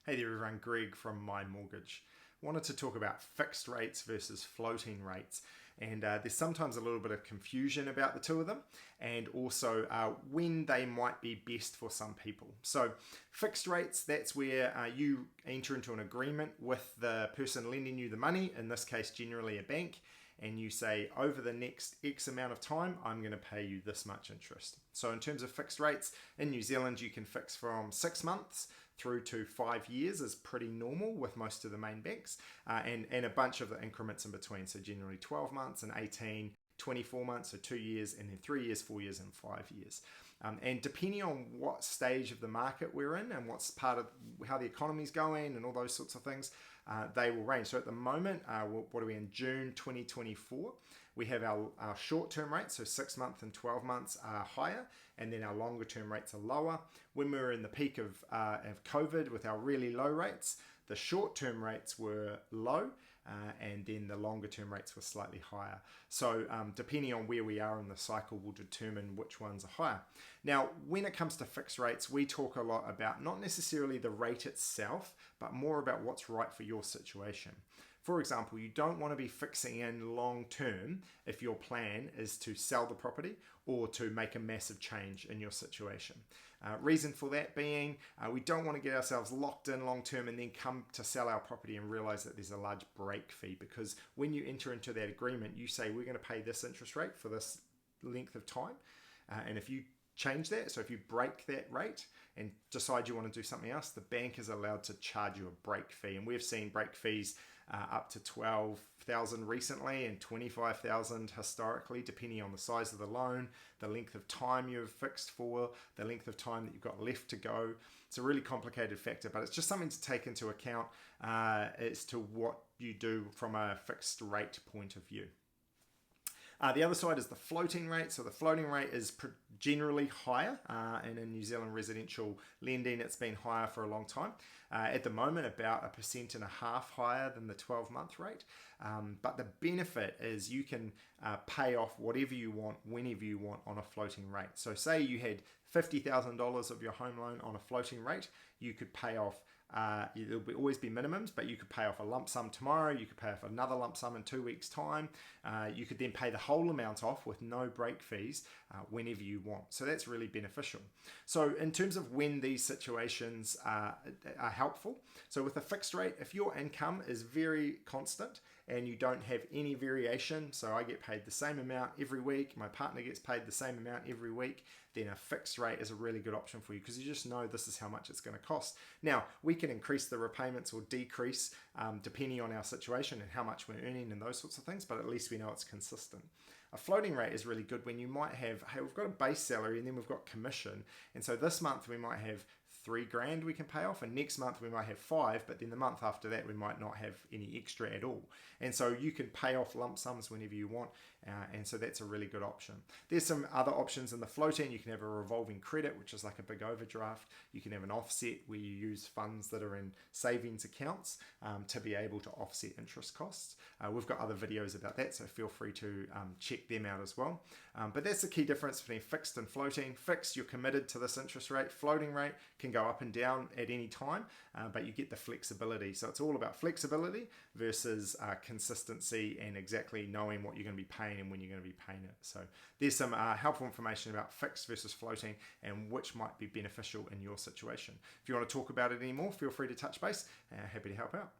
Hey there everyone, Greg from My Mortgage. Wanted to talk about fixed rates versus floating rates, and there's sometimes a little bit of confusion about the two of them, and also when they might be best for some people. So fixed rates, that's where you enter into an agreement with the person lending you the money, in this case generally a bank, and you say over the next X amount of time I'm going to pay you this much interest. So in terms of fixed rates, in New Zealand you can fix from 6 months through to 5 years is pretty normal with most of the main banks, and a bunch of the increments in between, so generally 12 months and 18, 24 months, so 2 years, and then 3 years, 4 years, and 5 years. And depending on what stage of the market we're in and what's part of how the economy's going and all those sorts of things, they will range. So at the moment, what are we in June 2024? We have our short-term rates, so 6 months and 12 months are higher, and then our longer-term rates are lower. When we were in the peak of COVID with our really low rates, the short-term rates were low, and then the longer-term rates were slightly higher. So depending on where we are in the cycle will determine which ones are higher. Now, when it comes to fixed rates, we talk a lot about not necessarily the rate itself, but more about what's right for your situation. For example, you don't want to be fixing in long term if your plan is to sell the property or to make a massive change in your situation. Reason for that being, we don't want to get ourselves locked in long term and then come to sell our property and realize that there's a large break fee, because when you enter into that agreement, you say we're going to pay this interest rate for this length of time. And if you change that, so if you break that rate and decide you want to do something else, the bank is allowed to charge you a break fee. And we've seen break fees up to $12,000 recently and $25,000 historically, depending on the size of the loan, the length of time you've fixed for, the length of time that you've got left to go. It's a really complicated factor, but it's just something to take into account as to what you do from a fixed rate point of view. The other side is the floating rate. So the floating rate is generally higher, and in New Zealand residential lending, it's been higher for a long time. At the moment, about 1.5% higher than the 12-month rate. But the benefit is you can pay off whatever you want, whenever you want on a floating rate. So say you had $50,000 of your home loan on a floating rate, you could pay off, there'll always be minimums, but you could pay off a lump sum tomorrow, you could pay off another lump sum in 2 weeks' time, you could then pay the whole amount off with no break fees whenever you want. So that's really beneficial. So in terms of when these situations are helpful, so with a fixed rate, if your income is very constant and you don't have any variation, so I get paid the same amount every week, my partner gets paid the same amount every week, then a fixed rate is a really good option for you because you just know this is how much it's going to cost. Now, we can increase the repayments or decrease depending on our situation and how much we're earning and those sorts of things, but at least we know it's consistent. A floating rate is really good when you might have, hey, we've got a base salary and then we've got commission, and so this month we might have $3,000 we can pay off, and next month we might have 5, but then the month after that we might not have any extra at all. And so you can pay off lump sums whenever you want, and so that's a really good option. There's some other options in the floating. You can have a revolving credit, which is like a big overdraft. You can have an offset where you use funds that are in savings accounts to be able to offset interest costs. We've got other videos about that, so feel free to check them out as well. But that's the key difference between fixed and floating. Fixed, you're committed to this interest rate. Floating rate can go up and down at any time, but you get the flexibility. So it's all about flexibility versus consistency and exactly knowing what you're going to be paying and when you're going to be paying it. So there's some helpful information about fixed versus floating and which might be beneficial in your situation. If you want to talk about it anymore, feel free to touch base. Happy to help out.